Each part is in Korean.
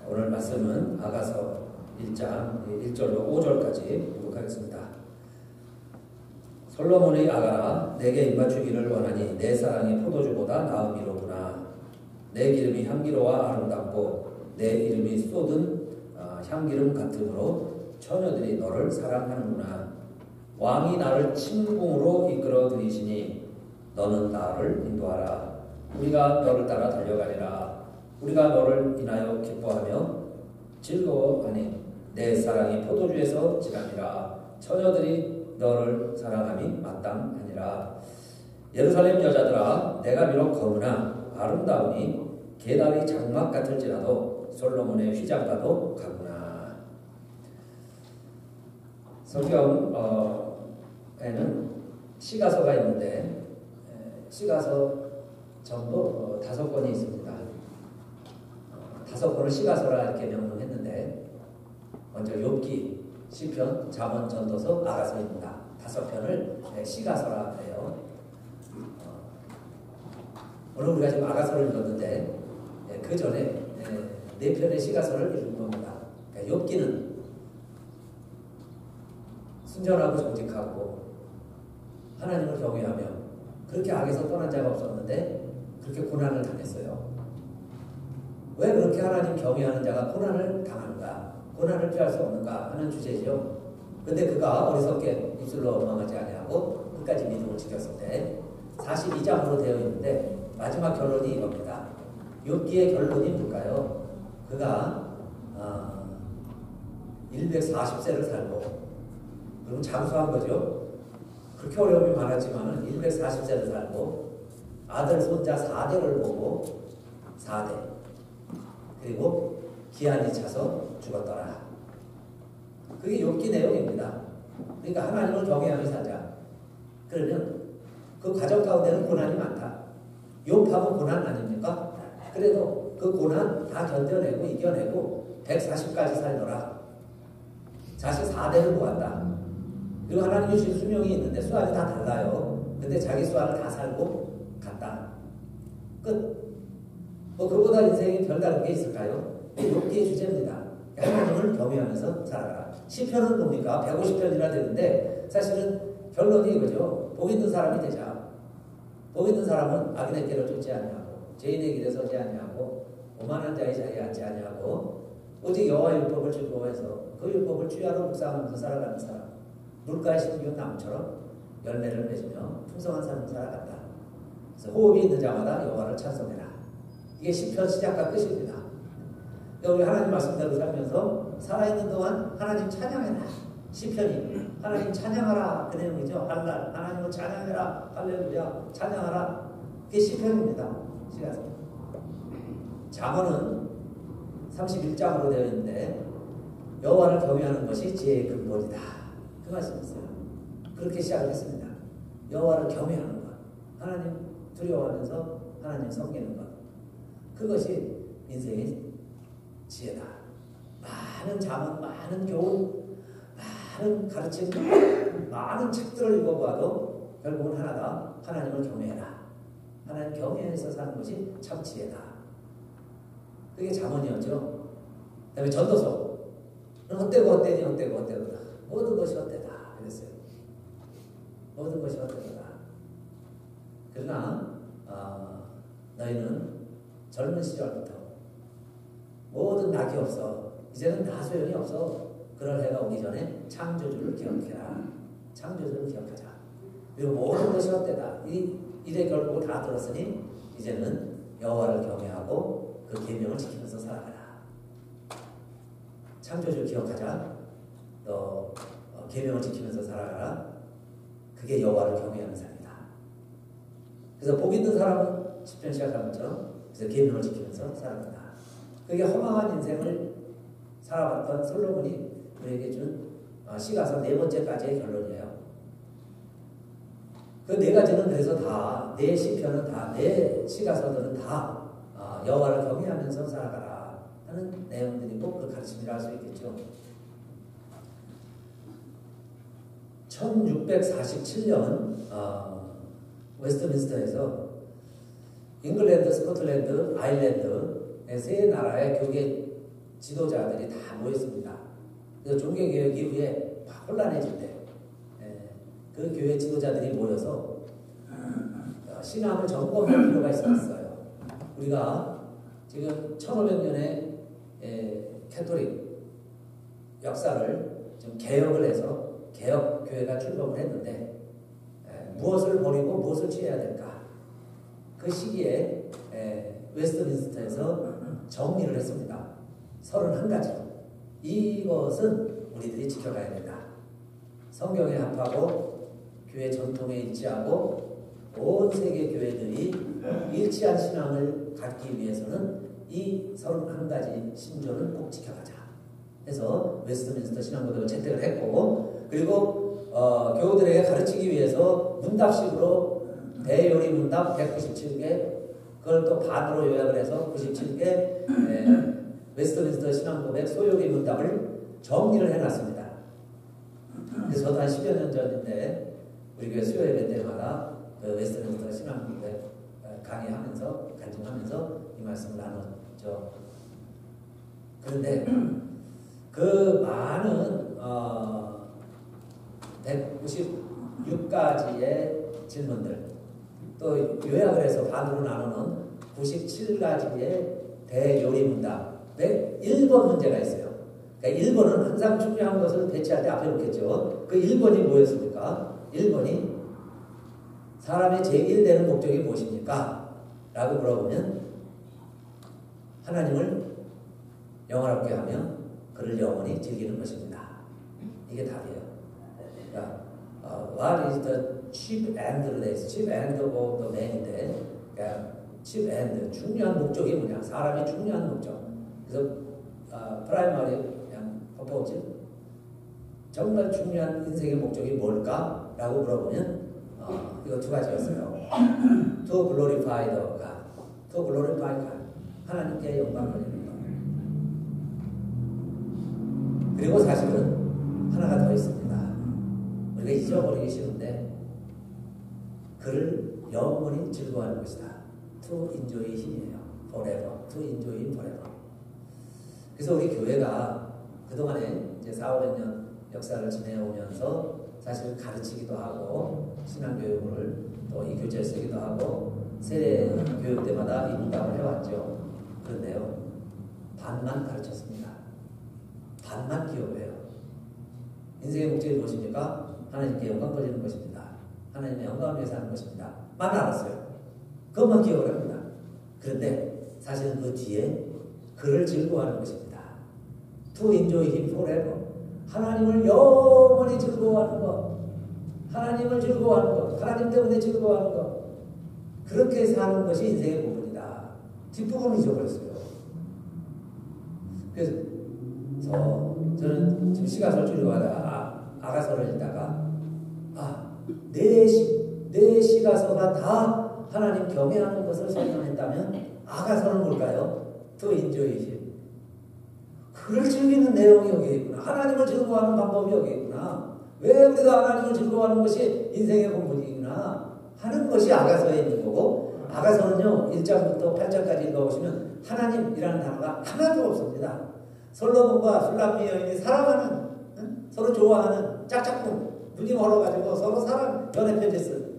오늘 말씀은 아가서 1장 1절로 5절까지 교독하겠습니다. 솔로몬의 아가라, 내게 입맞추기를 원하니 내 사랑이 포도주보다 나음이로구나. 내 기름이 향기로와 아름답고 내 이름이 쏟은 향기름 같으므로 처녀들이 너를 사랑하는구나. 왕이 나를 침궁으로 이끌어 들이시니 너는 나를 인도하라. 우리가 너를 따라 달려가리라. 우리가 너를 인하여 기뻐하며 즐거워하니 내 사랑이 포도주에서 지나니라. 처녀들이 너를 사랑함이 마땅하니라. 예루살렘 여자들아, 내가 비록 검으나 아름다우니 게달이 장막 같을지라도 솔로몬의 휘장과도 같구나. 성경에는 시가서가 있는데 시가서 전부 5권이 있습니다. 5권을 시가서라 이렇게 명명했는데 먼저 욥기, 시편, 잠언, 전도서, 아가서입니다. 5편을 시가서라 해요. 오늘 우리가 지금 아가서를 읽었는데 그 전에 4편의 시가서를 읽은 겁니다. 그러니까 욥기는 순전하고 정직하고 하나님을 경외하며 그렇게 악에서 떠난 자가 없었는데 그렇게 고난을 당했어요. 왜 그렇게 하나님 경외하는 자가 고난을 당하는가, 고난을 피할 수 없는가 하는 주제죠. 근데 그가 어리석게 입술로 망하지 아니하고 끝까지 믿음을 지켰을 때 42장으로 되어 있는데 마지막 결론이 이겁니다. 욥기의 결론이 뭘까요? 그가 140세를 살고, 그럼 장수한 거죠. 그렇게 어려움이 많았지만 140세를 살고 아들 손자 4대를 보고 4대, 그리고 기한이 차서 죽었더라. 그게 욥기 내용입니다. 그러니까 하나님을 경외하며 살자. 그러면 그 과정 가운데는 고난이 많다. 욥하고 고난 아닙니까? 그래도 그 고난 다 견뎌내고 이겨내고 140까지 살더라. 자식 4대를 모았다. 그리고 하나님이 주신 수명이 있는데 수완이 다 달라요. 근데 자기 수완을 다 살고 갔다. 끝. 뭐 그보다 인생이 별다른 게 있을까요? 욥기의 주제입니다. 하나님을 경외하면서 살아가라. 시편은 뭡니까? 150편이나 되는데 사실은 결론이 이거죠. 복 있는 사람이 되자. 복 있는 사람은 악인의 길을 쫓지 아니하고 죄인의 길에 서지 아니하고 오만한 자의 자리에 앉지 아니하고 오직 여호와의 율법을 즐거워해서 그 율법을 주야로 묵상하면서 살아가는 사람. 물가에 심기운 나무처럼 열매를 맺으며 풍성한 삶을 살아간다. 그래서 호흡이 있는 자마다 여호와를 찬송해라. 이게 시편 시작과 끝입니다. 우리 하나님 말씀대로 살면서 살아있는 동안 하나님 찬양해라. 시편이 하나님 찬양하라 그 내용이죠. 하나님을 찬양해라. 할렐루야 찬양하라. 그게 시편입니다. 시가서. 잠언은 31장으로 되어 있는데 여호와를 경외하는 것이 지혜의 근본이다. 그 말씀이었어요. 그렇게 시작을 했습니다. 여호와를 경외하는 것, 하나님 두려워하면서 하나님 섬기는 것, 그것이 인생의 지혜다. 많은 잠언, 많은 교훈, 많은 가르침, 많은 책들을 읽어봐도 결국은 하나다. 하나님을 경외해라. 하나님 경외해서 사는 것이 참 지혜다. 그게 잠언이었죠. 그 다음에 전도서. 헛되고 헛되니 헛되고 헛되고다. 모든 것이 헛되다. 그랬어요. 모든 것이 헛되다. 그러나 너희는 젊은 시절부터 모든 낙이 없어. 이제는 다 소용이 없어. 그럴 해가 오기 전에 창조주를 기억해라. 창조주를 기억하자. 그리고 모든 것이 헛되다. 이 일의 결국을 다 들었으니 이제는 여호와를 경외하고 그 계명을 지키면서 살아가라. 창조주를 기억하자. 또 계명을 지키면서 살아가라. 그게 여호와를 경외하는 삶이다. 그래서 복 있는 사람은 10편 시작한 것처럼 그래서 계명을 지키면서 살아간다. 그게 허망한 인생을 살아봤던 솔로몬이 우리에게 준 시가서 4번째까지의 결론이에요. 그 4가지는 그래서 다, 내 시편은 다, 내 시가서들은 다 여호와를 경외하면서 살아가라 하는 내용들이고 그 가르침이라 할 수 있겠죠. 1647년 웨스트민스터에서 잉글랜드, 스코틀랜드, 아일랜드 세 나라의 교계 지도자들이 다 모였습니다. 그래서 종교개혁 이후에 막 혼란해질 때 그 교회 지도자들이 모여서 신앙을 점검할 필요가 있었어요. 우리가 지금 1500년의 캐톨릭 역사를 좀 개혁을 해서 개혁교회가 출범을 했는데 무엇을 버리고 무엇을 취해야 될까? 그 시기에 웨스트민스터에서 정리를 했습니다. 31가지로. 이것은 우리들이 지켜가야 된다. 성경에 합하고 교회 전통에 일치하고 온 세계 교회들이 일치한 신앙을 갖기 위해서는 이 31가지 신조를 꼭 지켜가자. 해서 웨스트민스터 신앙고백을 채택을 했고, 그리고 교우들에게 가르치기 위해서 문답식으로 대요리 문답 197개, 그걸 또 반으로 요약을 해서 97개 웨스트민스터 신앙고백 소요리 문답을 정리를 해놨습니다. 그래서 저도 한 10여 년 전인데 우리 교회 수요 예배 때마다 그 웨스트민스터 신앙고백 강의하면서 간증하면서 이 말씀을 나눴죠. 그런데 그 많은 196가지의 질문들, 또 요약을 해서 반으로 나누는 97가지의 대요리 문답에 1번 문제가 있어요. 그러니까 1번은 항상 중요한 것을 배치할 때 앞에 놓겠죠. 그 1번이 뭐였습니까? 1번이 사람의 제1되는 목적이 무엇입니까? 라고 물어보면 하나님을 영원하게 하며 그를 영원히 즐기는 것입니다. 이게 답이에요. 그러니까 what is the chief end로 돼 있어. chief end of the man인데, 그러니까 chief end, 중요한 목적이 뭐냐? 사람의 중요한 목적. 그래서 primary 그냥 purpose, 정말 중요한 인생의 목적이 뭘까? 라고 물어보면 이거 두 가지였어요. To glorify the God, to glorify God, 하나님께 영광을 돌리는 것. 그리고 사실은 하나가 더 있습니다. 우리가 잊어버리기 쉬운데 그를 영원히 즐거워하는 것이다. To enjoy Him이에요. Forever. To enjoy Him forever. 그래서 우리 교회가 그동안에 이제 4, 500년 역사를 지내오면서 사실 가르치기도 하고 신앙교육을 또 이 교재를 쓰기도 하고 세례 교육 때마다 이 문답을 해왔죠. 그런데요, 반만 가르쳤습니다. 반만 기억을 해요. 인생의 목적이 무엇입니까? 하나님께 영광 돌리는 것입니다. 하나님의 영광을 위해서 하는 것입니다. 만 알았어요. 그것만 기억을 합니다. 그런데 사실은 그 뒤에 그를 즐거워하는 것입니다. To enjoy Him forever. 하나님을 영원히 즐거워하는 것, 하나님을 즐거워하는 것, 하나님 때문에 즐거워하는 것, 그렇게 사는 것이 인생의 부분이다. 뒷부분을 잊어버렸어요. 그래서 저는 지금 시가서를 줄이고 하다가 아가서를 읽다가 내 시가서가 다 하나님 경외하는 것을 설명했다면 아가서는 뭘까요? To enjoy Him. 그를 즐기는 내용이 여기 있구나. 하나님을 즐거워하는 방법이 여기 있구나. 왜 우리가 하나님을 즐거워하는 것이 인생의 본분이구나 하는 것이 아가서에 있는 거고, 아가서는요 1장부터 8장까지 읽어보시면 하나님이라는 단어가 하나도 없습니다. 솔로몬과 술람미 여인이 사랑하는, 서로 좋아하는 짝짝꿍, 눈이 멀어가지고 서로 사랑 연애 편지 쓴.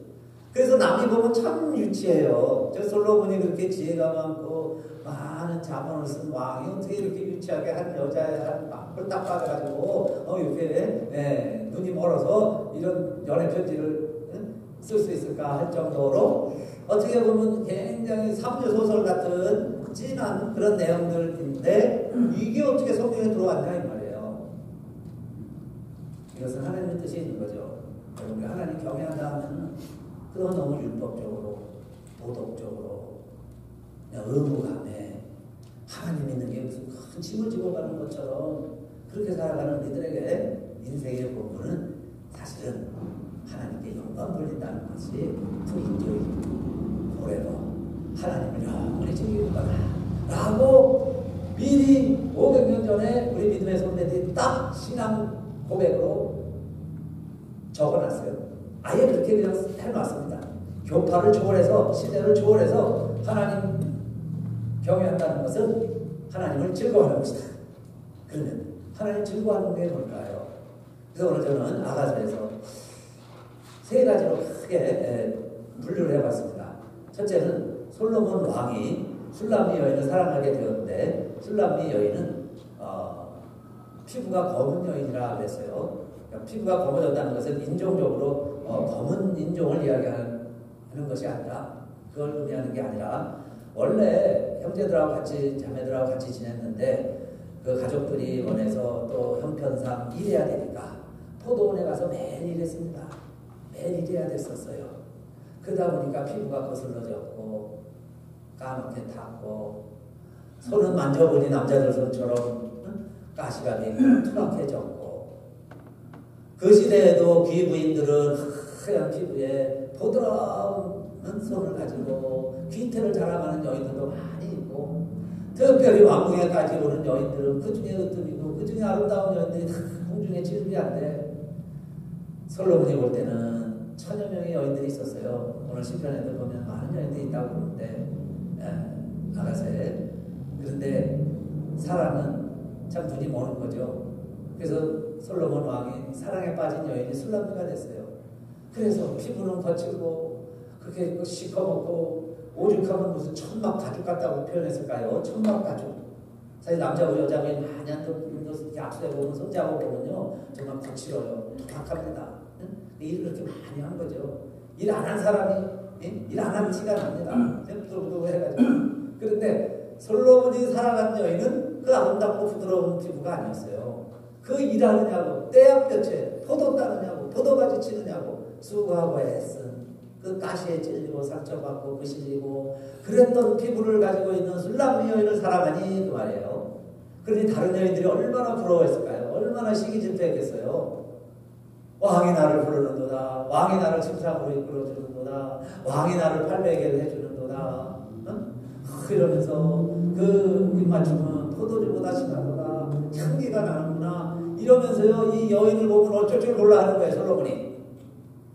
그래서 남이 보면 참 유치해요. 저 솔로몬이 그렇게 지혜가 많고 많은 자본을 쓴 왕이 어떻게 이렇게 유치하게 한 여자의 한 막을 딱 받아가지고 이렇게 눈이 멀어서 이런 연애 편지를 쓸 수 있을까 할 정도로 어떻게 보면 굉장히 삼류소설 같은 진한 그런 내용들인데 이게 어떻게 성경에 들어왔냐 이 말이에요. 이것은 하나님의 뜻이 있는 거죠. 여러분, 하나님 경외한다 하면 그건 너무 율법적으로, 도덕적으로, 의무감에 하나님 믿는 게 무슨 큰 짐을 지고 가는 것처럼 그렇게 살아가는 우리들에게 인생의 본분은 사실은 하나님께 영광 돌린다는 것이 To enjoy forever. 하나님을 영원히 즐기는 거다 라고 미리 500년 전에 우리 믿음의 선배들이 딱 신앙 고백으로 적어놨어요. 아예 그렇게 그냥 해놨습니다. 교파를 초월해서, 시대를 초월해서 하나님 경외한다는 것은 하나님을 즐거워하는 것이다. 그러면 하나님 즐거워하는 게 뭘까요? 그래서 오늘 저는 아가서에서 세 가지로 크게 분류를 해봤습니다. 첫째는 솔로몬 왕이 술람미 여인을 사랑하게 되었는데 술람미 여인은 피부가 검은 여인이라 그랬어요. 그러니까 피부가 검어졌다는 것은 인종적으로 검은 인종을 이야기하는 것이 아니라 그걸 의미하는 게 아니라 원래 형제들하고 같이 자매들하고 같이 지냈는데 그 가족들이 원해서 또 형편상 일해야 되니까 포도원에 가서 매일 일했습니다. 매일 일해야 됐었어요. 그러다 보니까 피부가 거슬러졌고 까맣게 탔고 손은 만져보니 남자들 손처럼 가시가 되고 투박해졌고 그 시대에도 귀부인들은 하얀 피부에 보드라운 손을 가지고 귀태를 자랑하는 여인들도 많이 있고 특별히 왕궁에까지 오는 여인들은 그 중에 으뜸이고 그 중에 아름다운 여인들이 다 공중에 지르비한데 솔로몬이 볼 때는 1000여 명의 여인들이 있었어요. 오늘 시편에도 보면 많은 여인들이 있다고 그러는데 아가서에 그런데 사람은 참 눈이 머는 거죠. 그래서 솔로몬 왕이 사랑에 빠진 여인이 술람미가 됐어요. 그래서 피부는 거칠고 그렇게 시커멓고 오죽하면 무슨 천막 가죽 같다고 표현했을까요? 천막 가죽. 사실 남자고 여자고 많이 약수해보면 손자고 보면요 정말 거칠어요. 독학합니다. 일을 그렇게 많이 한 거죠. 일 안 한 사람이 일 안 하는 티가 납니다. 부들부들 해가지고. 그런데 솔로몬이 사랑한 여인은 그 아름답고 부드러운 피부가 아니었어요. 그 일하느냐고 떼약볕에 포도 따느냐고 포도가지 치느냐고 수고하고 애쓴 그 가시에 찔리고 상처받고 거실리고 그랬던 피부를 가지고 있는 술람미 여인을 사랑하니 그 말이에요. 그러니 다른 여인들이 얼마나 부러워했을까요? 얼마나 시기질투했겠어요. 왕이 나를 부르는도다. 왕이 나를 침상으로 이끌어주는도다. 왕이 나를 팔베개를 해주는도다. 이러면서 그 입맞춤은 포도주보다 심하구나. 향기가 나는구나. 이러면서요 이 여인을 보면 어쩔 줄 몰라 하는 거예요. 솔로몬이.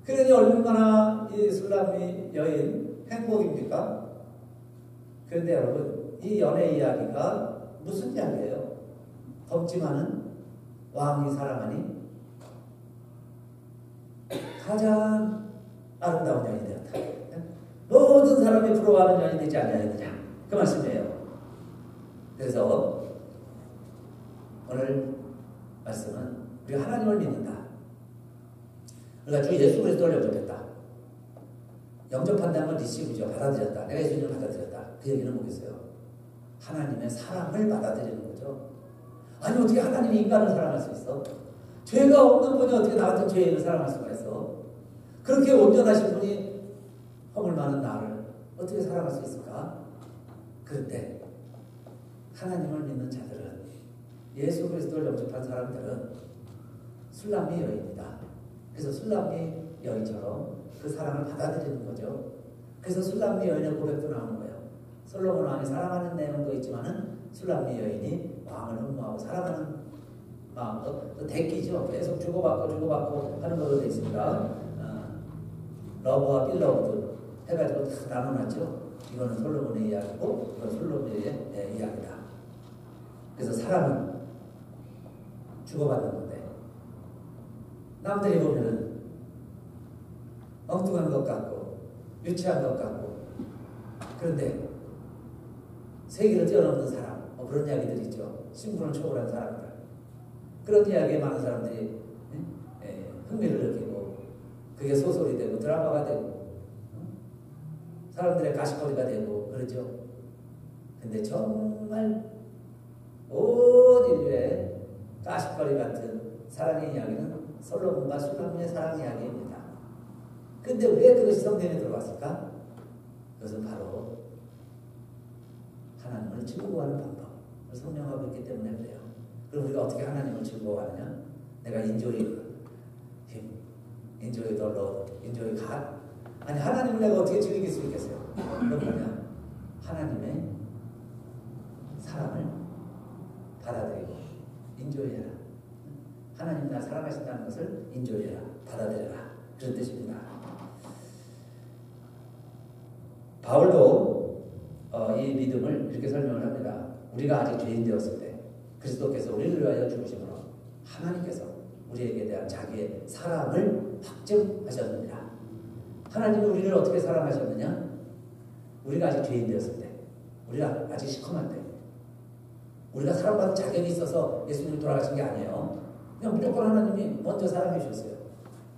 그러니 얼마나 이 술람미 여인 행복입니까? 그런데 여러분 이 연애 이야기가 무슨 이야기예요? 검지 많은 왕이 사랑하니 가장 아름다운 여인이 되었다. 모든 사람이 부러워하는 여인이 되지 않느냐 그 말씀이에요. 그래서 오늘 말씀은 우리가 하나님을 믿는다. 우리가 주 예수 그리스도를 영접했다. 영접한다는 건 리시브죠. 받아들였다. 내가 예수님을 받아들였다. 그 얘기는 뭐겠어요? 하나님의 사랑을 받아들이는 거죠. 아니 어떻게 하나님이 인간을 사랑할 수 있어? 죄가 없는 분이 어떻게 나 같은 죄인을 사랑할 수가 있어? 그렇게 온전하신 분이 허물 많은 나를 어떻게 사랑할 수 있을까? 그런데 하나님을 믿는 자들은 예수 그리스도를 영접한 사람들은 술람미 여인이다. 그래서 술람미 여인처럼 그 사랑을 받아들이는 거죠. 그래서 술람미 여인의 고백도 나오는 거예요. 솔로몬 왕이 사랑하는 내용도 있지만은 술람미 여인이 왕을 흠모하고 사랑하는 마음도 또 대끼죠. 계속 주고받고 하는 걸로 되어 있습니다. 러브와 빌러브도 해가지고 다 나눠놨죠. 이거는 솔로몬의 이야기고 이건 솔로몬의 이야기다. 그래서 사랑은 주고받는 건데 남들이 보면은 엉뚱한 것 같고 유치한 것 같고 그런데 세계를 뛰어넘는 사람 그런 이야기들이 있죠. 신분을 초월한 사람들 그런 이야기에 많은 사람들이 흥미를 느끼고 그게 소설이 되고 드라마가 되고 사람들의 가십거리가 되고 그러죠. 근데 정말 온 인류의 가십거리 같은 사랑의 이야기는 솔로몬과 술람미의 사랑 이야기입니다. 근데 왜 그것이 성경에 들어왔을까? 그것은 바로 하나님을 즐거워하는 방법을 설명하고 있기 때문에 그래요. 그럼 우리가 어떻게 하나님을 즐거워하느냐? 내가 enjoy the Lord, enjoy God. 아니 하나님을 내가 어떻게 즐길 수 있겠어요? 그건 뭐냐? 하나님의 사랑을 받아들이고 enjoy해라. 하나님 나 사랑하신다는 것을 enjoy해라. 받아들여라. 그런 뜻입니다. 바울도 이 믿음을 이렇게 설명을 합니다. 우리가 아직 죄인 되었을 때 그리스도께서 우리를 위하여 죽으심으로 하나님께서 우리에게 대한 자기의 사랑을 확증하셨느니라. 하나님이 우리를 어떻게 사랑하셨느냐? 우리가 아직 죄인 되었을 때, 우리가 아직 시커먼 때, 우리가 사랑받는 자격이 있어서 예수님이 돌아가신 게 아니에요. 그냥 무조건 하나님이 먼저 사랑해 주셨어요.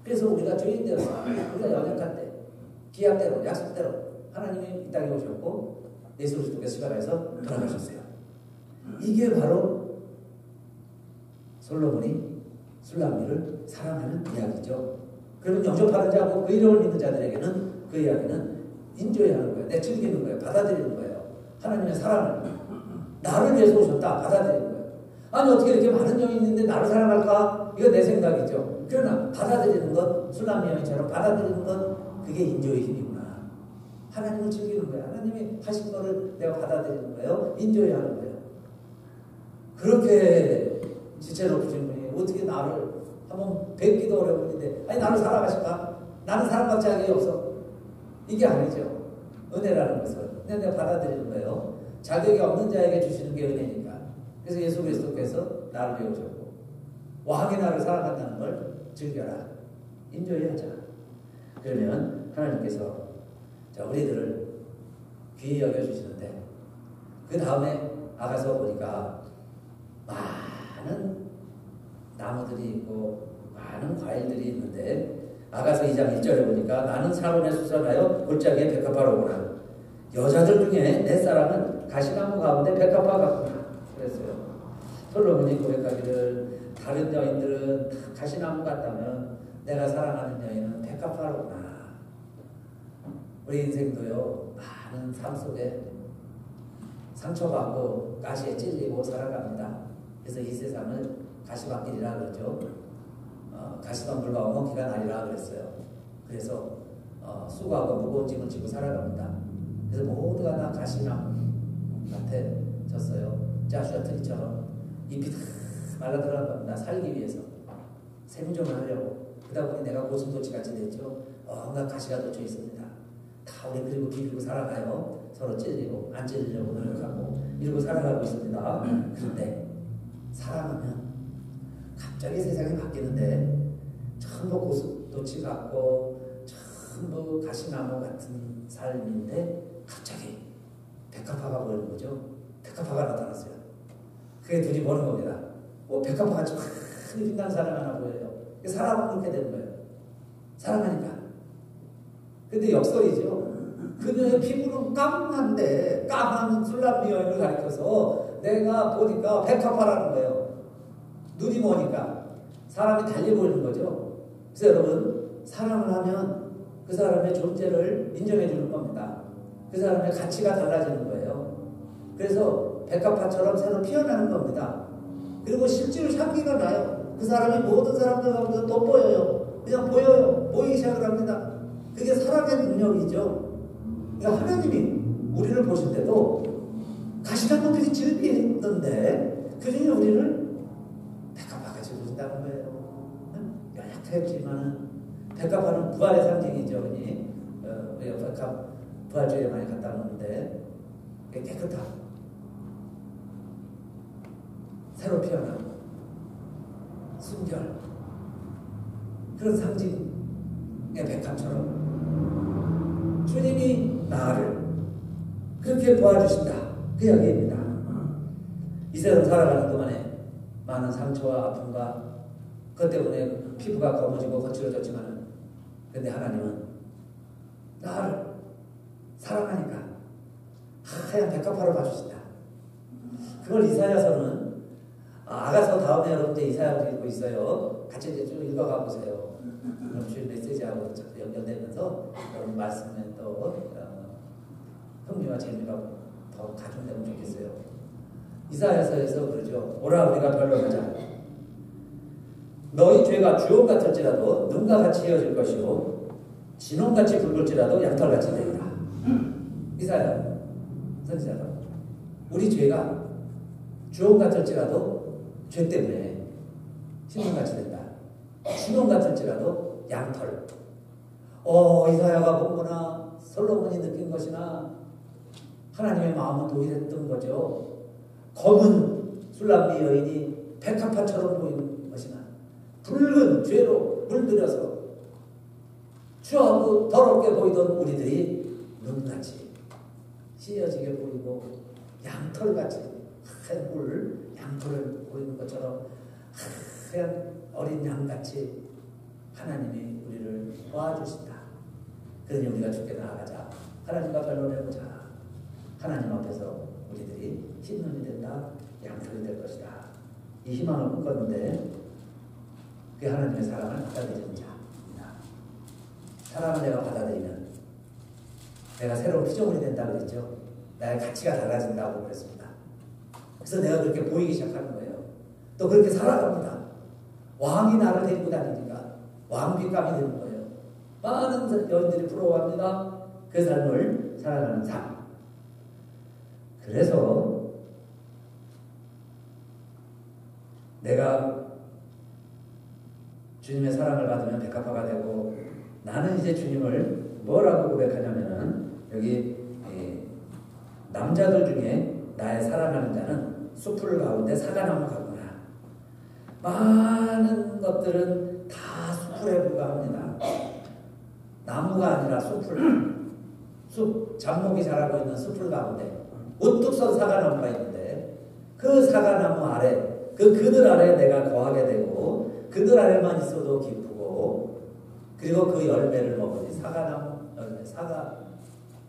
그래서 우리가 죄인 되었을 때, 우리가 연약할 때, 기약대로, 약속대로 하나님이 이 땅에 오셨고 예수 그리스도께서 십자가에서 돌아가셨어요. 이게 바로 솔로몬이 술람미를 사랑하는 이야기죠. 그러면 영접하는 자고 그 이름을 믿는 자들에게는 그 이야기는 인조해야 하는 거예요. 내 즐기는 거예요. 받아들이는 거예요. 하나님의 사랑을. 나를 위해서 오셨다. 받아들이는 거예요. 아니 어떻게 이렇게 많은 영이 있는데 나를 사랑할까? 이거 내 생각이죠. 그러나 받아들이는 것, 술람미 여인처럼 받아들이는 것, 그게 인조의 힘이구나. 하나님을 즐기는 거예요. 하나님이 하신 거를 내가 받아들이는 거예요. 인조해야 하는 거예요. 그렇게 지체 높으신 분이 어떻게 나를 한번 뵙기도 어려운 분인데 아니 나를 사랑하실까? 나는 사랑받지 자격이 없어. 이게 아니죠. 은혜라는 것은 그냥 내가 받아들이는 거예요. 자격이 없는 자에게 주시는 게 은혜니까. 그래서 예수 그리스도께서 나를 배우셨고 왕이 나를 사랑한다는 걸 즐겨라. 인조해야죠. 그러면 하나님께서 자 우리들을 귀히 여겨주시는데 그 다음에 아가서 보니까 많은 나무들이 있고 많은 과일들이 있는데 아가서 2장 1절에 보니까 나는 사론에 수선하여 골짜기에 백합화로구나. 여자들 중에 내 사랑은 가시나무 가운데 백합화 같구나. 그랬어요. 솔로몬이 고백하기를 다른 여인들은 다 가시나무 같다면 내가 사랑하는 여인은 백합화로구나. 우리 인생도요 많은 삶 속에 상처받고 가시에 찔리고 살아갑니다. 그래서 이 세상을 가시밭길이라 그러죠. 가시덤불과 엉겅퀴가 나리라 그랬어요. 그래서 수고하고 무거운 짐을 지고 살아갑니다. 그래서 모두가 다 가시나무 같아졌어요. 자슈아 트리처럼 잎이 다 말라 들어간 겁니다. 살기 위해서 생존을 하려고. 그러다 보니 내가 고슴도치같이 됐죠. 온갖 가시가 돋쳐 있습니다. 다 우리 그리고 비비고 살아가요. 서로 찔리고 안 찔리려고 노력하고 이러고 살아가고 있습니다. 그런데 사랑하면 갑자기 세상이 바뀌는데 전부 고슴도치 같고 전부 가시나무 같은 삶인데 갑자기 백합화가 보이는 거죠. 백합화가 나타났어요. 그게 둘이 보는 겁니다. 백합화같이 큰 빛나는 사람 하나 보여요. 사람은 그렇게 되는 거예요. 사랑하니까. 근데 역설이죠. 그녀의 피부는 까만데 까만 술람미 여인을 가리켜서 내가 보니까 백합화라는 거예요. 눈이 뭐니까 사람이 달리 보이는 거죠. 그래서 여러분 사랑을 하면 그 사람의 존재를 인정해 주는 겁니다. 그 사람의 가치가 달라지는 거예요. 그래서 백합화처럼 새로 피어나는 겁니다. 그리고 실제로 향기가 나요. 그 사람이 모든 사람들 가운데 돋보여요. 그냥 보여요. 보이기 시작을 합니다. 그게 사랑의 능력이죠. 그러니까 하나님이 우리를 보실 때도 가시나무들이 즐비했는데 그 중에 우리를 백합화같이 보신다는 거예요. 연약했지만 백합화는 부활의 상징이죠. 우리가 백합 부활주에 많이 갖다 놓는데 깨끗하고 새로 피어나고 순결 그런 상징의 백합처럼 주님이 나를 그렇게 도와주신다. 그 이야기입니다. 이 세상 살아가는 동안에 많은 상처와 아픔과 그것 때문에 피부가 검어지고 거칠어졌지만 근데 하나님은 나를 사랑하니까 하얀 백합화로 봐주신다. 그걸 이사야서는 아가서 다음에 여러분들 이사야를 읽고 있어요. 같이 이제 쭉 읽어가 보세요. 그럼 주일 메시지하고 연결되면서 여러분 말씀에 또 흥미와 재미가 더 가중되면 좋겠어요. 이사야서에서 그러죠. 오라 우리가 변론하자. 너희 죄가 주홍 같을지라도 눈과 같이 헤어질 것이요 진홍같이 붉을지라도 양털같이 되리라. 이사야 선지자가 우리 죄가 주홍 같을지라도 죄 때문에 진홍같이 된다. 진홍 같을지라도 양털. 이사야가 본 거나 솔로몬이 느낀 것이나 하나님의 마음은 동일했던 거죠. 검은 술람비 여인이 백합화처럼 보이는 것이나 붉은 죄로 물들여서 추하고 더럽게 보이던 우리들이 눈같이 찢어지게 보이고 양털같이 하얀 양털을 보이는 것처럼 하얀 어린 양같이 하나님이 우리를 도와주신다. 그러니 우리가 주께 나아가자. 하나님과 변론해보자. 하나님 앞에서 우리들이 흰 눈이 된다. 양털이 될 것이다. 이 희망을 꿈꿨는데 그게 하나님의 사랑을 받아들이는 자입니다. 사랑을 내가 받아들이면 내가 새로운 피조물이 된다고 그랬죠. 나의 가치가 달라진다고 그랬습니다. 그래서 내가 그렇게 보이기 시작하는 거예요. 또 그렇게 살아갑니다. 왕이 나를 데리고 다니니까 왕비감이 되는 거예요. 많은 여인들이 부러워합니다. 그 삶을 살아가는 삶. 그래서 내가 주님의 사랑을 받으면 백합화가 되고 나는 이제 주님을 뭐라고 고백하냐면은 여기 남자들 중에 나의 사랑하는 자는 숲풀 가운데 사과나무 같구나. 많은 것들은 다 숲풀에 불과합니다. 나무가 아니라 숲, 잡목이 자라고 있는 숲풀 가운데 우뚝 선 사과나무가 있는데 그 사과나무 아래 그늘 아래 내가 거하게 되고 그늘 아래만 있어도 기쁘고 그리고 그 열매를 먹으니 사과나무 열매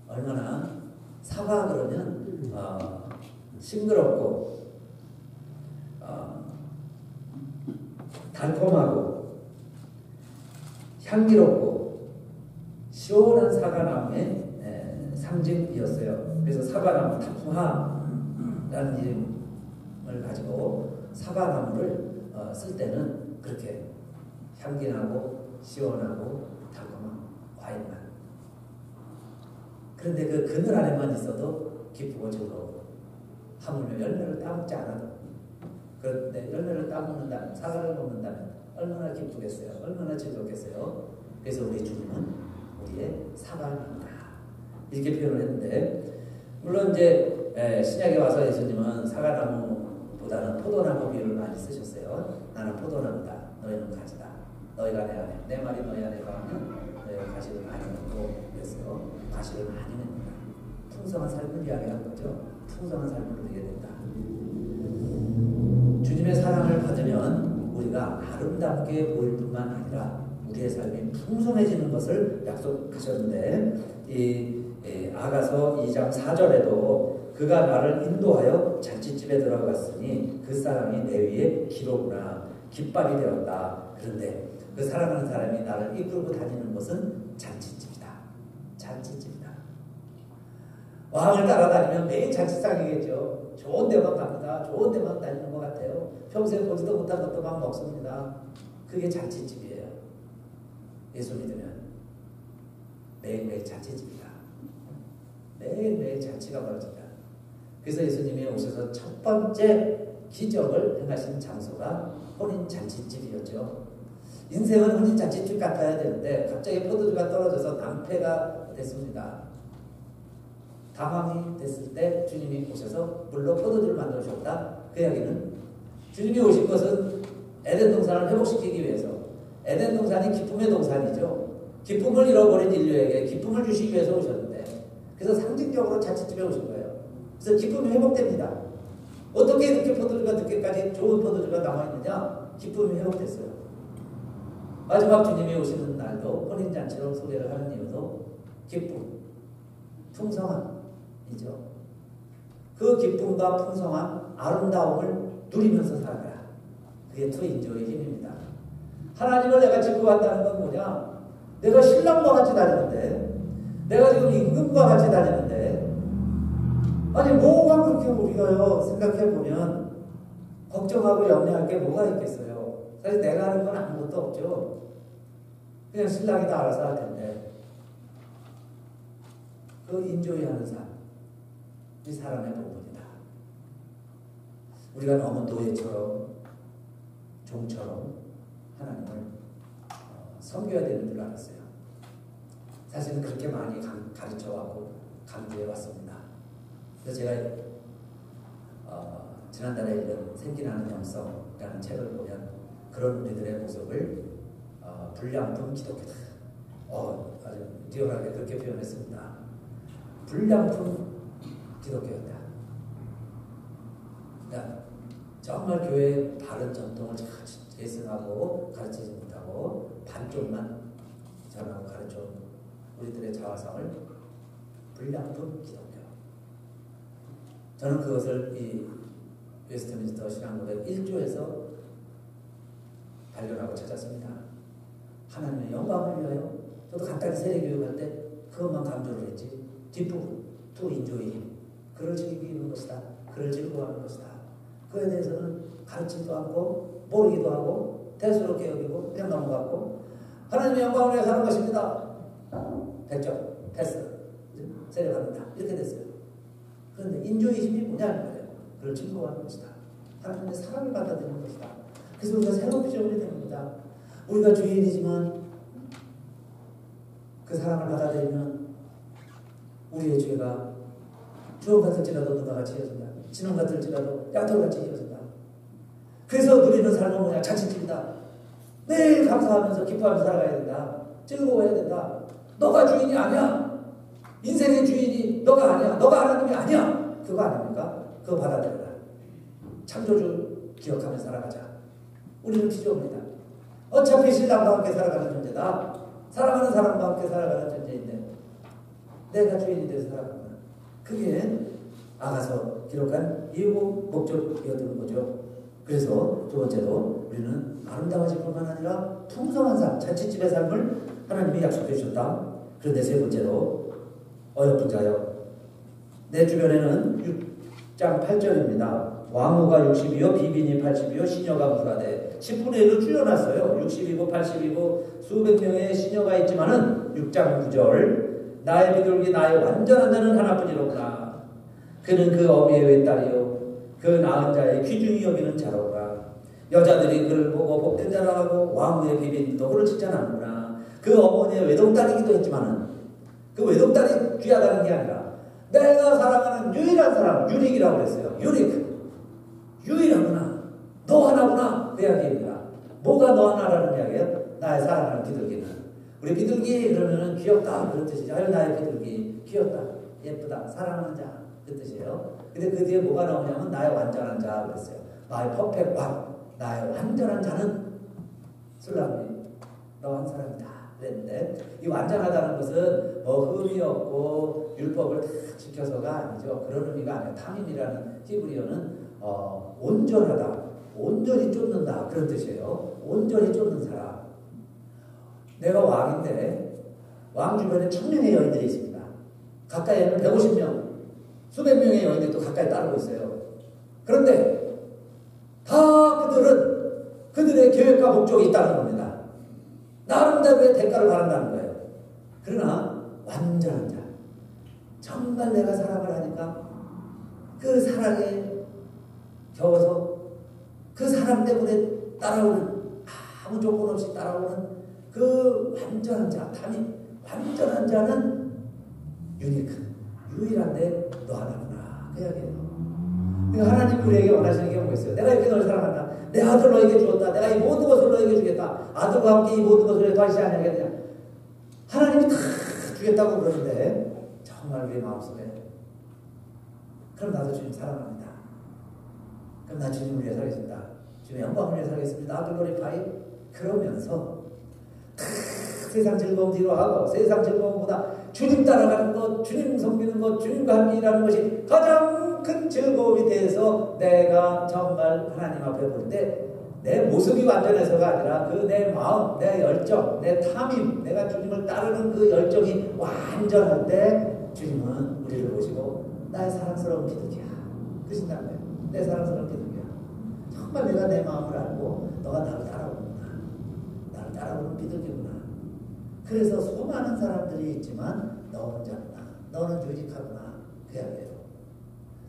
얼마나 사과 그러면 싱그럽고 달콤하고 향기롭고 시원한 사과나무의 상징이었어요. 그래서 사과나무 타푸하라는 이름을 가지고 사과나무를 쓸 때는 그렇게 향기나고 시원하고 달콤한 과일맛. 그런데 그 그늘 안에만 있어도 기쁘고 즐거워. 하물며 열매를 따먹지 않아도. 그런데 열매를 따먹는다면, 사과를 먹는다면 얼마나 기쁘겠어요? 얼마나 즐겁겠어요? 그래서 우리 주님은 우리의 사과입니다. 이렇게 표현을 했는데, 물론 이제 신약에 와서 예수님은 사과나무보다는 포도나무 비유를 많이 쓰셨어요. 나는 포도나무다. 너희는 가지다. 너희가 내 안에, 내 말이 너희 안에 가면 너희가 가시를 많이 먹고 그랬어요. 가시를 많이 냅니다. 풍성한 삶을 이야기하는 거죠. 풍성한 삶을 누리게 된다. 주님의 사랑을 받으면 우리가 아름답게 보일 뿐만 아니라 우리의 삶이 풍성해지는 것을 약속하셨는데 이 아가서 2장 4절에도 그가 나를 인도하여 잔치집에 들어갔으니 그 사람이 내 위에 기로구나 깃발이 되었다. 그런데 그 사랑하는 사람이 나를 이끌고 다니는 것은 잔치집이다. 잔치집이다. 왕을 따라다니면 매일 잔치상이겠죠. 좋은 데만 갑니다. 좋은 데만 다니는 것 같아요. 평소에 보지도 못한 것도 막 먹습니다. 그게 잔치집이에요. 예수 믿으면 매일매일 잔치집이다. 매일매일 잔치가 벌어진다. 그래서 예수님이 오셔서 첫 번째 기적을 행하신 장소가 혼인 잔치집이었죠. 인생은 혼인 잔치집 같아야 되는데 갑자기 포도주가 떨어져서 낭패가 됐습니다. 당황이 됐을 때 주님이 오셔서 물로 포도주를 만들어주셨다. 그 이야기는 주님이 오신 것은 에덴 동산을 회복시키기 위해서. 에덴 동산이 기쁨의 동산이죠. 기쁨을 잃어버린 인류에게 기쁨을 주시기 위해서 오셨는데 그래서 상징적으로 잔치집에 오신 거예요. 그래서 기쁨이 회복됩니다. 어떻게 이렇게 포도주가 늦게까지 좋은 포도주가 남아있느냐? 기쁨이 회복됐어요. 마지막 주님이 오시는 날도 혼인잔치로 소개를 하는 이유도 기쁨, 풍성함이죠. 그 기쁨과 풍성함, 아름다움을 누리면서 살아라. 그게 투인조의 힘입니다. 하나님을 내가 즐거워한다는 건 뭐냐? 내가 신랑과 같이 다니는데 내가 지금 임금과 같이 다니는데 아니 뭐가 그렇게 우리가요 생각해보면 걱정하고 염려할 게 뭐가 있겠어요. 사실 내가 하는 건 아무것도 없죠. 그냥 신랑이 다 알아서 할 텐데 그 인조이 하는 삶 이 사람의 본분이다. 우리가 너무 노예처럼 종처럼 하나님을 섬겨야 되는 줄 알았어요. 사실은 그렇게 많이 가르쳐왔고 강조해 왔습니다. 그래서 제가 지난달에 읽은 생기나는 영성이라는 책을 보면 그런 우리들의 모습을 불량품 기독교다. 아주 리얼하게 그렇게 표현했습니다. 불량품 기독교였다. 그러니까 정말 교회의 바른 전통을 잘 계승하고 가르치지 못하고 반쪽만 전하고 가르쳐 우리들의 자화상을 불량품 기독교. 저는 그것을 이 웨스트민스터 신앙고백 1조에서 발견하고 찾았습니다. 하나님의 영광을 위하여. 저도 간단히 세례교육할 때 그것만 강조를 했지. 뒷부분, 또 인조의 힘. 그를 즐기는 것이다. 그를 즐거워하는 것이다. 그에 대해서는 가르치지도 않고 모르기도 하고 대수롭게 여기고 그냥 넘어갔고 하나님의 영광을 위해 사는 것입니다. 100점, 패스. 세례받는다. 이렇게 됐어요. 그런데 인조의 힘이 뭐냐는 거예요. 그를 즐거워하는 것이다. 하나님의 사랑을 받아들이는 것이다. 그래서 우리가 새로운 피조물이 되는 겁니다. 우리가 주인이지만 그 사랑을 받아들이면 우리의 죄가 주홍 같을지라도 누나같이 이어진다. 진홍 같을지라도 양털같이 이어진다. 그래서 누리는 삶은 뭐냐? 자칫집이다. 매일 감사하면서 기뻐하면서 살아가야 된다. 즐거워해야 된다. 너가 주인이 아니야. 인생의 주인이 너가 아니야. 너가 하나님이 아니야. 그거 아닙니까? 그거 받아들여라. 창조주 기억하면서 살아가자. 우리는 피조물이다. 어차피 신랑과 함께 살아가는 존재다. 사랑하는 사람과 함께 살아가는 존재인데 내가 주인이 돼서 살아가구나. 그게 아가서 기록한 이유고 목적이었던 거죠. 그래서 두 번째로 우리는 아름다워질 뿐만 아니라 풍성한 삶, 자칫집의 삶을 하나님이 약속해 주셨다. 그런데 세 번째로 어여쁜 자여. 내 주변에는 6장 8절입니다. 왕후가 60이요 비빈이 80이요 시녀가 무라되 10분의 1로 줄여놨어요. 60이고 80이고 수백 명의 시녀가 있지만은 6장 9절 나의 비둘기 나의 완전한 자는 하나뿐이로구나. 그는 그 어미의 외딸이요 그 낳은 자의 귀중히 여기는 자로구나. 여자들이 그를 보고 복된 자라 하고 왕후의 비빈도 그를 칭찬하는구나. 그 어머니의 외동딸이기도 했지만은 그 외동딸이 귀하다는 게 아니라 내가 사랑하는 유일한 사람 유닉이라고 그랬어요. 유일하구나. 너 하나구나. 그 이야기입니다. 뭐가 너 하나라는 이야기예요? 나의 사랑하는 비둘기는. 우리 비둘기 그러면은 귀엽다 그런 뜻이죠. 아유 나의 비둘기 귀엽다 예쁘다 사랑하는 자 그 뜻이에요. 근데 그 뒤에 뭐가 나오냐면 나의 완전한 자 그랬어요. 나의 퍼펙트 원. 나의 완전한 자는 술람이 너 한 사람이다 그랬는데 이 완전하다는 것은 뭐 흠이 없고 율법을 다 지켜서가 아니죠. 그런 의미가 아니에요. 탐임이라는 히브리어는 온전하다, 온전히 쫓는다 그런 뜻이에요. 온전히 쫓는 사람. 내가 왕인데 왕 주변에 1000명의 여인들이 있습니다. 가까이에는 150명, 수백 명의 여인들이 또 가까이 따르고 있어요. 그런데 다 그들은 그들의 계획과 목적이 있다는 겁니다. 나름대로의 대가를 바란다는 거예요. 그러나 완전한 자, 정말 내가 사랑을 하니까 그 사랑에 겨워서 그 사람 때문에 따라오는 아무 조건 없이 따라오는 그 완전한 자, 담임 완전한 자는 유일한데 너 하나구나 그 이야기예요. 그러니까 하나님 우리에게 원하시는 게 뭐가 있어요? 내가 이렇게 너를 사랑한다. 내 아들 너에게 주었다. 내가 이 모든 것을 너에게 주겠다. 아들과 함께 이 모든 것을 다시 아니하겠냐. 하나님이 다 주겠다고 그러는데 정말 우리 마음속에 그럼 나도 주님 사랑합니다. 그럼 나 주님을 위해 살겠습니다. 주님의 영광을 위해 살겠습니다. 아들 노리파이 그러면서 세상 즐거움 뒤로 하고 세상 즐거움보다 주님 따라가는 것, 주님 섬기는 것, 주님과 함께 일하는 것이 가장 큰 즐거움이 돼서 내가 정말 하나님 앞에 볼 때 내 모습이 완전해서가 아니라 그 내 마음, 내 열정, 내 탐임, 내가 주님을 따르는 그 열정이 완전할 때 주님은 우리를 보시고 나의 사랑스러운 비둘기야 그러신다는 거예요. 내 사랑스러운 비둘기야. 정말 내가 내 마음을 알고 너가 나를 따라오는구나. 나를 따라오는 비둘기구나. 그래서 수많은 사람들이 있지만 너 혼자구나. 너는 유직하구나. 그 이야기예요.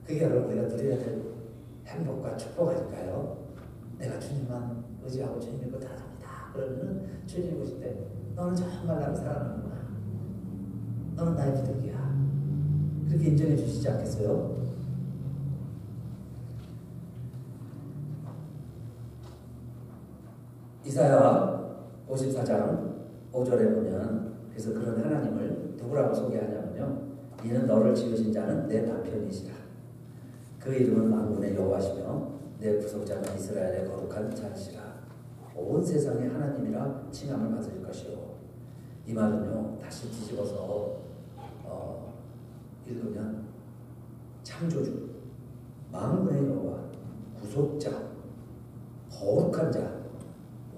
그게 여러분 우리가 누려야 될 행복과 축복 아닐까요? 내가 주님만 의지하고 주님 믿고 따라갑니다. 그러면 주님이 보실 때 너는 정말 나를 사랑하는구나. 너는 나의 비둘기야. 그렇게 인정해 주시지 않겠어요? 이사야 54장 5절에 보면 그래서 그런 하나님을 누구라고 소개하냐면요. 이는 너를 지으신 자는 내 남편이시라. 그 이름은 만군의 여호와시며 내 구속자는 이스라엘의 거룩한 자시라. 온 세상의 하나님이라 칭함을 받을 것이요. 이 말은요. 다시 뒤집어서 읽으면 창조주, 만군의 여호와, 구속자, 거룩한 자,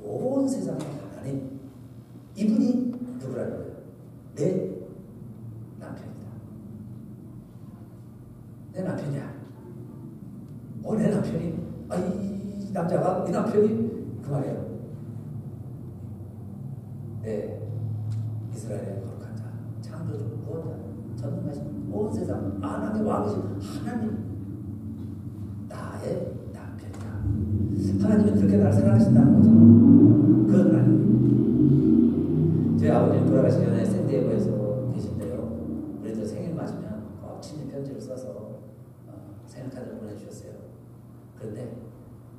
온 세상의 하나님, 이분이 누구라는 거예요? 내 남편이다. 내 남편이야. 내 남편이, 이 남자가 이 남편이 그 말이에요. 네, 이스라엘의 거룩한 자, 창조주, 구원자, 전능하신 온 세상 만왕의 왕이신 하나님, 나의 남편이다. 하나님은 그렇게 나를 사랑하신다는 거죠. 그 하나님. 저희 아버님 돌아가시기 전에 샌디에고에서 계신데요. 우리도 생일 맞으면 친히 편지를 써서 생일카드를 보내주셨어요. 그런데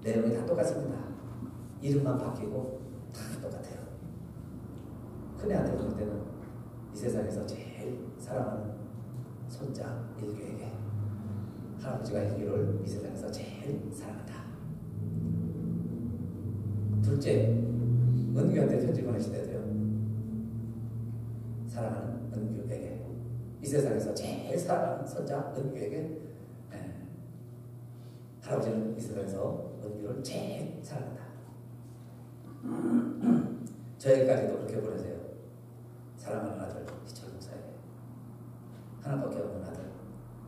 내용이 다 똑같습니다. 이름만 바뀌고 다 똑같아요. 큰애한테 볼 때는 이 세상에서 제일 사랑하는 손자 일규에게, 할아버지가 일규를 이 세상에서 제일 사랑한다. 둘째, 은규한테 편지 보내실 때도요. 사랑하는 은규에게, 이 세상에서 제일 사랑하는 손자 은규에게, 할아버지는 이 세상에서 은규를 제일 사랑한다. 저에게까지도 그렇게 보내세요. 사랑하는 아들 희철 목사에게, 하나밖에 없는 아들,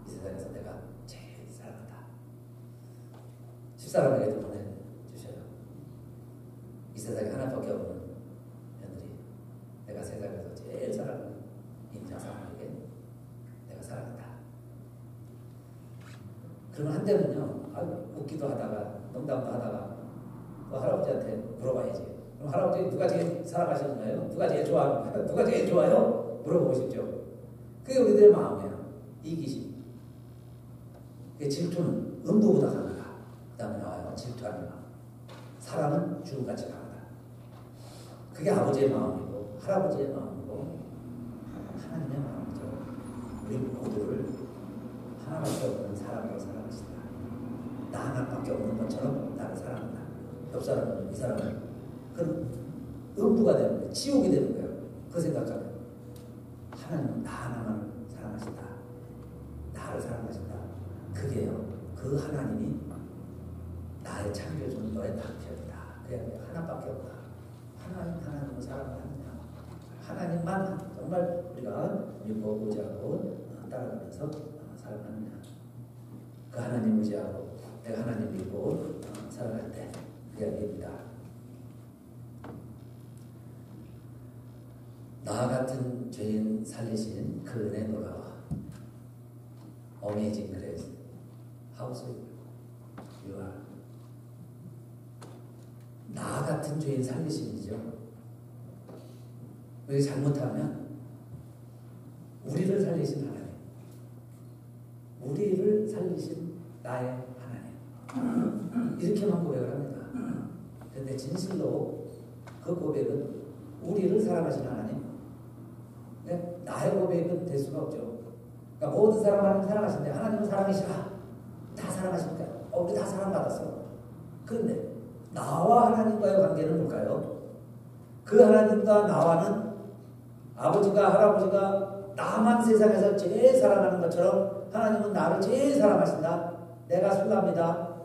이 세상에서 내가 제일 사랑한다. 집사람에게도 보내주셔요. 이 세상에 하나밖에 없는 며느리, 내가 세상에서 제일 사랑하는 임자사람에게 내가 사랑한다. 그러면 한때는요, 웃기도 하다가 농담도 하다가 또 할아버지한테 물어봐야지. 그럼 할아버지 누가 제일 사랑하시는 거예요? 누가 제일 좋아하는 거예요? 누가 제일 좋아요? 물어보고 싶죠. 그게 우리들의 마음이에요. 이기심. 질투는 음부보다 강하다. 그 다음에 나와요. 질투하는 마음. 사랑은 죽음같이 강하다. 그게 아버지의 마음이고 할아버지의 마음이고 하나님의 마음이죠. 우리 모두를 하나밖에 없는 사람으로 사랑하신다. 나 하나밖에 없는 것처럼 나를 사랑한다. 옆 사람은, 이 사람은 그럼 음부가 되는 거예요. 지옥이 되는 거예요. 그 생각하면 하나님은 나 하나만 사랑하신다. 나를 사랑하신다. 그게요. 그 하나님이 나의 창조주는 너의 남편이다. 그게 하나밖에 없다. 하나님을 사랑하느냐. 하나님만 정말 우리가 믿고 의지하고 따라가면서 살아가느냐. 그 하나님 의지하고 내가 하나님 믿고 살아갈 때 그 이야기입니다. 나 같은 죄인 살리신 그 은혜 놀라워. Amazing grace. How sweet you are. 나 같은 죄인 살리심이죠. 우리 잘못하면 우리를 살리신 하나님, 우리를 살리신 나의 하나님, 이렇게만 고백을 합니다. 그런데 진실로 그 고백은 우리를 사랑하신 하나님, 나의 고백은 될 수가 없죠. 그러니까 모든 사람 하나님 사랑하시는데 하나님은 사랑이시라. 다 사랑하실까요? 우리 다 사랑받았어. 그런데 나와 하나님과의 관계는 뭘까요? 그 하나님과 나와는 아버지가 할아버지가 나만 세상에서 제일 사랑하는 것처럼 하나님은 나를 제일 사랑하신다. 내가 술납니다.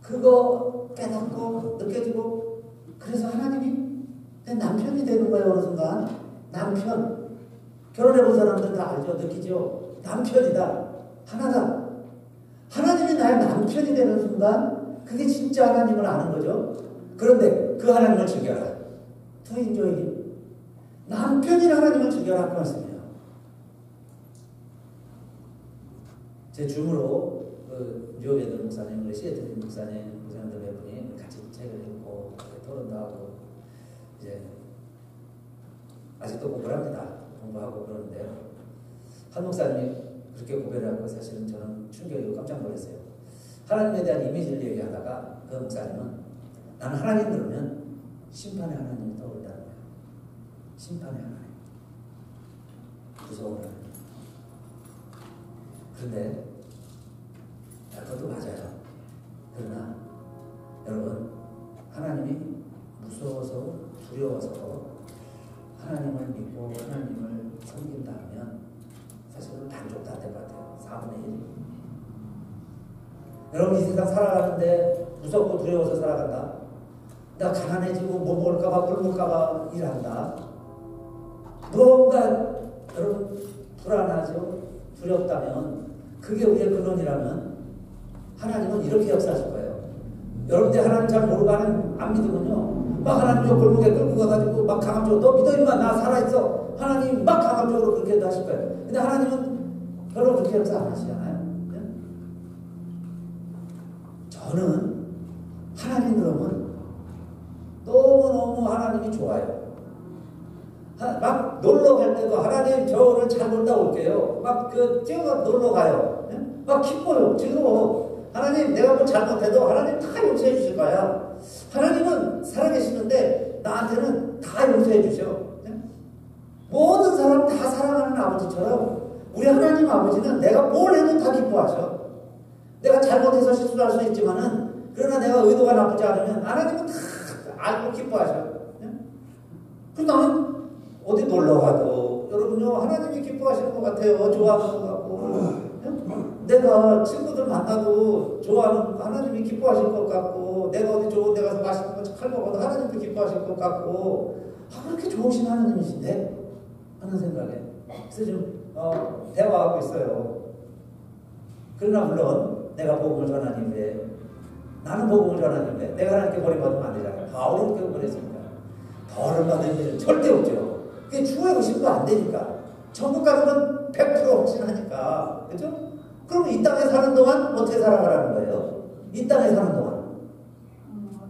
그거 깨닫고 느껴지고 그래서 하나님이 내 남편이 되는 거예요. 어느 순간 남편, 결혼해본 사람들은 다 알죠. 느끼죠. 남편이다. 하나다. 하나님이 나의 남편이 되는 순간 그게 진짜 하나님을 아는 거죠. 그런데 그 하나님을 즐겨라. To enjoy him. 남편인 하나님을 즐겨라 그 말씀이에요. 제 줌으로 뉴욕에 있는 목사님, 우리 시애틀 목사님들 몇 분이 같이 책을 읽고 토론도 하고 이제 아직도 공부를 합니다. 공부하고 그러는데요. 한 목사님이 그렇게 고백을 하고 사실은 저는 충격이고 깜짝 놀랐어요. 하나님에 대한 이미지를 얘기하다가 그 목사님은 나는 하나님 그러면 심판의 하나님이 떠오른다는 거예요. 심판의 하나님. 무서운 하나님. 그런데 그것도 맞아요. 그러나 여러분, 하나님이 무서워서 두려워서 하나님을 믿고 하나님을 섬긴다 하면 사실은 반쪽도 안 될 것 같아요. 4분의 1. 여러분, 이 세상 살아가는데 무섭고 두려워서 살아간다. 나 가난해지고 뭐 먹을까봐 굶을까봐 일한다. 뭔가 여러분 불안하죠. 두렵다면 그게 우리의 근원이라면 하나님은 이렇게 역사하실 거예요. 여러분들 하나님 잘 모르고 안 믿으면요, 막 하나님 저 골목에 끌고 가가지고 막 강압적으로 너 믿어 임마 나 살아있어 하나님 막 강압적으로 그렇게 하실 거예요. 근데 하나님은 별로 그렇게 역사 안 하시잖아요. 네? 저는 하나님 그러면 너무너무 하나님이 좋아요. 막 놀러 갈 때도 하나님 저 오늘 잘 놀다 올게요. 막 뛰어가 놀러 가요. 네? 막 기뻐요. 즐거워. 하나님 내가 뭐 잘못해도 하나님 다 용서해 주실 거야. 하나님은 살아계시는데 나한테는 다 용서해 주셔. 네? 모든 사람 다 사랑하는 아버지처럼 우리 하나님 아버지는 내가 뭘 해도 다 기뻐하셔. 내가 잘못해서 실수할 수 있지만은 그러나 내가 의도가 나쁘지 않으면 하나님은 다 알고 기뻐하셔. 네? 그럼 나는 어디 놀러 가도 여러분요 하나님이 기뻐하시는 것 같아요. 좋아하는 것 같고 내가 친구들 만나도 좋아하는 하나님이 기뻐하실 것 같고 내가 어디 좋은 데 가서 맛있는 거 잘 먹어도 하나님도 기뻐하실 것 같고 그렇게 좋으신 하나님이신데 하는 생각에 그래서 좀 대화하고 있어요. 그러나 물론 내가 복음을 전하는데 나는 복음을 전하는데 내가 하나님께 버림받으면 안 되잖아요. 바울이 그렇게 그랬습니다. 버림받을 일은 절대 없죠. 그게 주의 의심도 안 되니까. 천국 가서는 100% 확신하니까. 그죠? 그럼 이 땅에 사는 동안 어떻게 살아가라는 거예요? 이 땅에 사는 동안.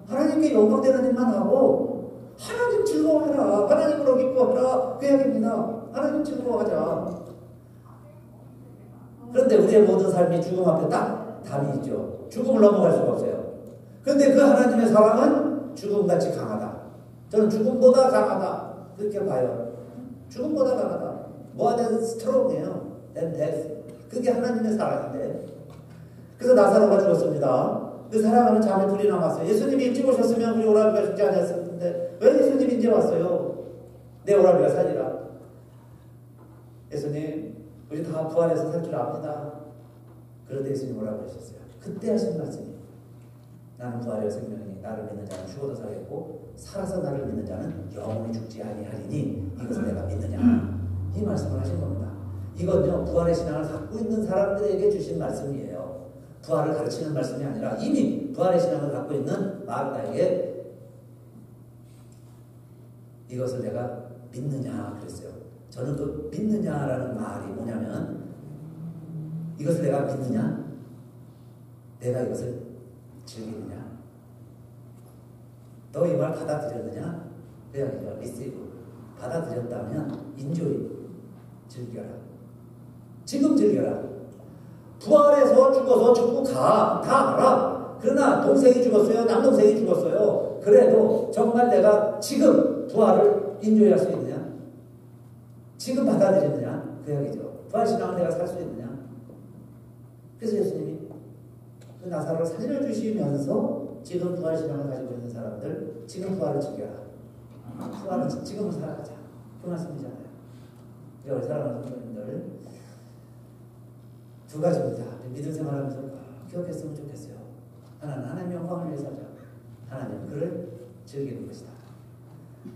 하나님께 영광되는 일만 하고, 하나님 즐거워해라. 하나님으로 기뻐해라. 그 이야기입니다. 하나님 즐거워하자. 그런데 우리의 모든 삶이 죽음 앞에 딱 답이 있죠. 죽음을 넘어갈 수가 없어요. 그런데 그 하나님의 사랑은 죽음같이 강하다. 저는 죽음보다 강하다. 그렇게 봐요. 죽음보다 강하다. More than strong이에요. than death. 그게 하나님의 사랑인데. 그래서 나사로가 죽었습니다. 그 사랑하는 자매 둘이 남았어요. 예수님이 일찍 오셨으면 우리 오라비가 죽지 않았을 텐데 왜 예수님이 이제 왔어요? 내 오라비가 살리라. 예수님 우리 다 부활해서 살 줄 압니다. 그런데 예수님 뭐라고 하셨어요? 그때 하신 말씀이 나는 부활이요 생명이니 나를 믿는 자는 죽어도 살겠고 살아서 나를 믿는 자는 영원히 죽지 아니하리니 이것을 내가 믿느냐 이 말씀을 하신 겁니다. 이건요 부활의 신앙을 갖고 있는 사람들에게 주신 말씀이에요. 부활을 가르치는 말씀이 아니라 이미 부활의 신앙을 갖고 있는 마르다에게 이것을 내가 믿느냐 그랬어요. 저는 그 믿느냐라는 말이 뭐냐면 이것을 내가 믿느냐 내가 이것을 즐기느냐 너 이 말 받아들였느냐 그 이야기죠. 리시브 받아들였다면 인조이 즐겨라. 지금 즐겨라. 부활해서 죽어서 죽고 다 알아. 그러나 동생이 죽었어요. 남동생이 죽었어요. 그래도 정말 내가 지금 부활을 인조할 수 있느냐 지금 받아들였느냐 그 이야기죠. 부활신앙을 내가 살 수 있느냐. 그래서 예수님이 그 나사로를 살려주시면서 지금 부활신앙을 가지고 있는 사람들 지금 부활을 즐겨라. 부활은 지금을 살아가자. 그 말씀이잖아요. 우리 사랑하는 성도님들 두 가지입니다. 믿음 생활하면서 기억했으면 좋겠어요. 하나는 하나님의 영광을 위해서 하자. 하나님은 그를 즐기는 것이다.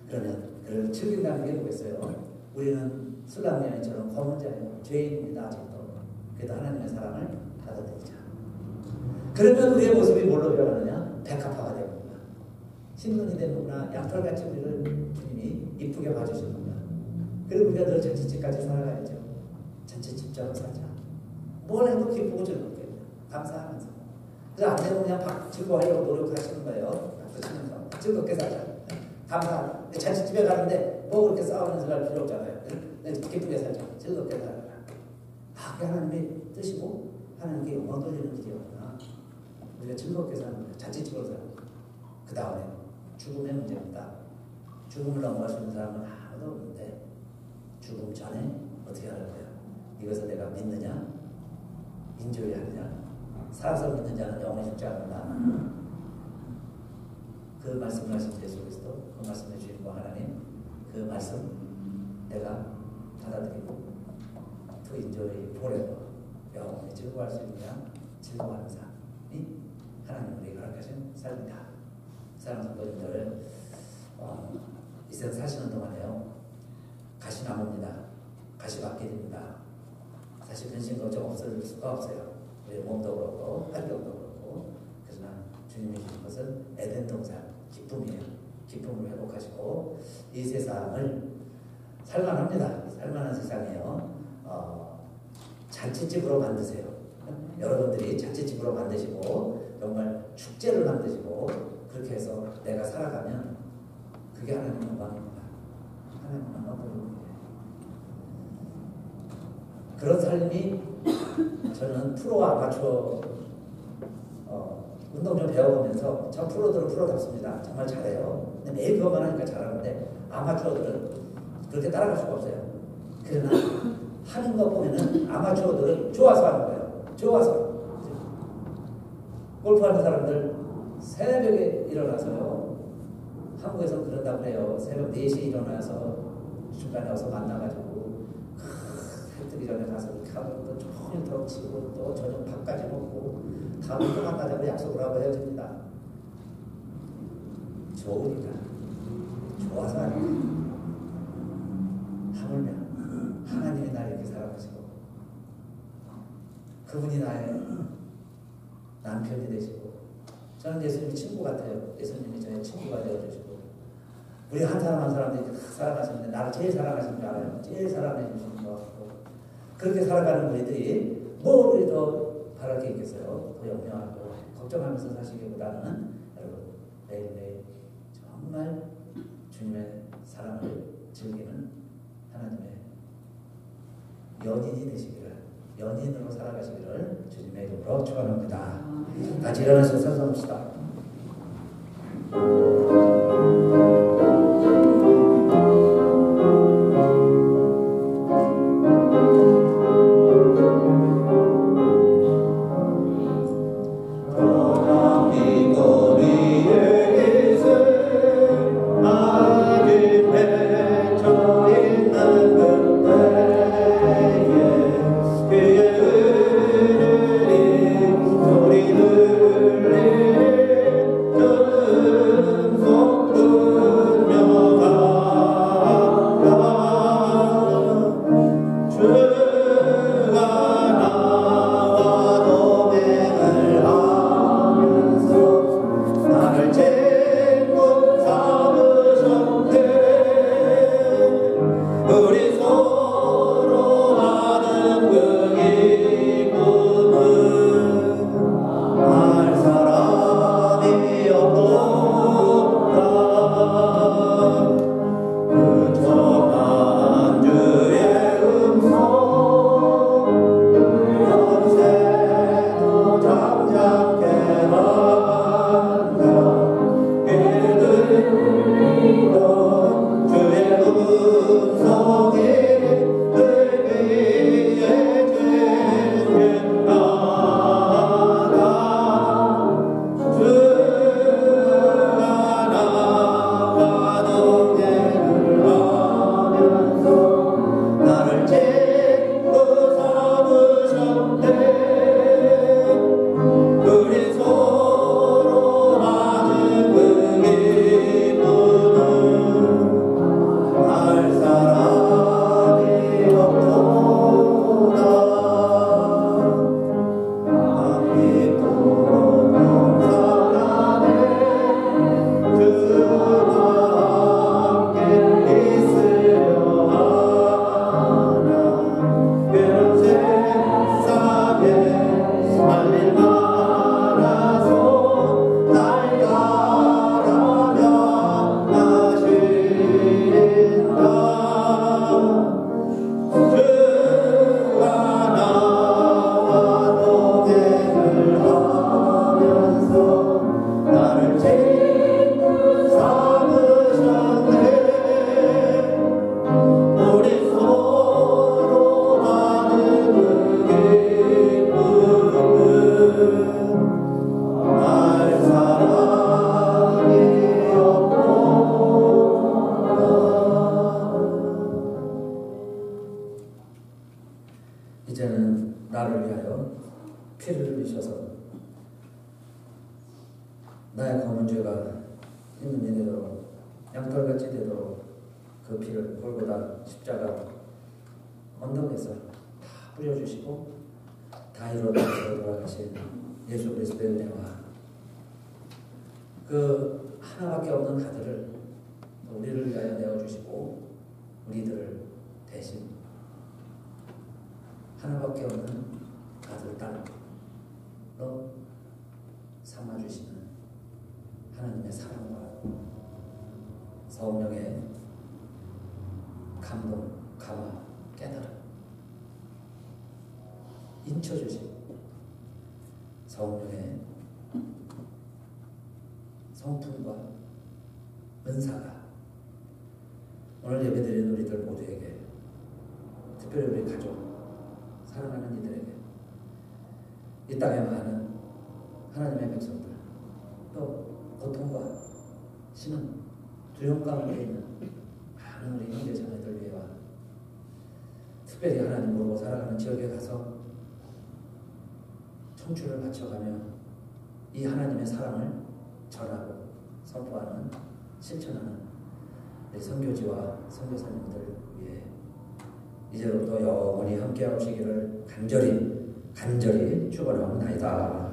그러면 그를 즐긴다는 게 뭐겠어요? 우리는 술람미아처럼 검은 자예요. 죄인입니다. 아직도. 그래도 하나님의 사랑을 받아들이자. 그러면 우리의 모습이 뭘로 변하느냐? 백합화가 됩니다. 신눈이 되는구나. 양털같이 우리를 주님이 이쁘게 봐주시는구나. 그리고 우리가 늘 잔치집까지 살아가야죠. 잔치집처럼 살자. 뭘 해도 기쁘고 즐겁게 감사하면서. 그래서 안 되면 그냥 박 즐거워하려고 노력하시는 거예요. 박수 치면서 즐겁게 살자. 감사하다. 잔치집에 가는데 뭐 그렇게 싸우면서 갈 필요 없잖아요. 기쁘게 살자. 즐겁게 살아라. 그게 하나님의 뜻이고 하나님께 영광 돌리는 길이었구나. 우리가 즐겁게 사는 거예요. 잔치집으로 살고 그 다음에 죽음의 문제입니다. 죽음을 넘어갈 수 있는 사람은 아무도 없는데 죽음 전에 어떻게 하는 거야? 이것을 내가 믿느냐? 인조해야 하느냐? 살아서 믿는 자는 영원히 죽지 않는다. 그 말씀을 하신 예수 그리스도, 그 말씀의 주인공 하나님, 그 말씀 내가 받아들이고 to enjoy forever, 영원히 즐거워할 수 있느냐? 즐거워하는 삶이 하나님 우리에게 허락하신 삶이다. 사랑하는 성도님들, 이 세상 사시는 동안에요, 가시나무입니다. 가시밖에 됩니다. 사실 근심도 좀 없을 수가 없어요. 우리 몸도 그렇고 환경도 그렇고. 그러나 주님이 주신 것은 에덴 동산, 기쁨이에요. 기쁨을 회복하시고 이 세상을 살만합니다. 살만한 세상이에요. 잔치집으로 만드세요. 여러분들이 잔치집으로 만드시고 정말 축제를 만드시고 그렇게 해서 내가 살아가면 그게 하나님의 영광입니다. 하나님의 영광입니다. 그런 삶이 저는 프로와 아마추어 운동 좀 배워보면서 저 프로들은 프로답습니다. 정말 잘해요. 근데 매일 그것만 하니까 잘하는데 아마추어들은 그렇게 따라갈 수가 없어요. 그러나 하는 거 보면은 아마추어들은 좋아서 하는 거예요. 좋아서. 골프하는 사람들 새벽에 일어나서요. 한국에서 그런다고 해요. 새벽 4시에 일어나서 중간에 와서 만나가지고 해 뜨기 전에 가서 이렇게 하고 또 종일 더 치고 또 저녁 밥까지 먹고 다음에 또 만나자고 약속을 하고 헤어집니다. 좋으니까. 좋아서 하니까. 하물며 하나님이 나를 이렇게 사랑하시고 그분이 나의 남편이 되시고 저는 예수님이 친구 같아요. 예수님이 저의 친구가 되어주시고 우리 한 사람 한 사람들이 다 사랑하시는데 나를 제일 사랑하시는 줄 알아요. 제일 사랑해 주시는 것 같고 그렇게 살아가는 우리들이 뭘 더 바랄 게 있겠어요. 더 염려하고 걱정하면서 사시기보다는 여러분 매일매일 정말 주님의 사랑을 즐기는 하나님의 연인이 되시기를, 연인으로 살아가시기를 주님의 이름으로 축원합니다. 같이 일어나서 선서합시다. 소리 들리 나를 위하여 피를 흘리셔서 나의 검은 죄가 있는 이 되도록 양털같이 되도록 그 피를 골고다 십자가 언덕에서 다 뿌려주시고 다 이루어져서 돌아가신 예수 그리스도의 은혜와 그 하나밖에 없는 아들을 우리를 위하여 내어주시고 우리들을 대신 하나밖에 없는 아들 딸로 삼아주시는 하나님의 사랑과 성령의 감동, 감화, 깨달음 인쳐주신 성령의 성품과 은사가 오늘 예배드리는 우리들 모두에게 특별히 우리 가족, 사랑하는 이들에게 이 땅에 많은 하나님의 백성들 또 고통과 신은 두려움 가운데 있는 많은 우리 형제 자매들 위해와 특별히 하나님 모르고 살아가는 지역에 가서 청춘을 바쳐가며 이 하나님의 사랑을 전하고 선포하는 실천하는 우리 선교지와 선교사님들 위해 이제로부터 영원히 함께 하시기를 간절히 축원하옵나이다.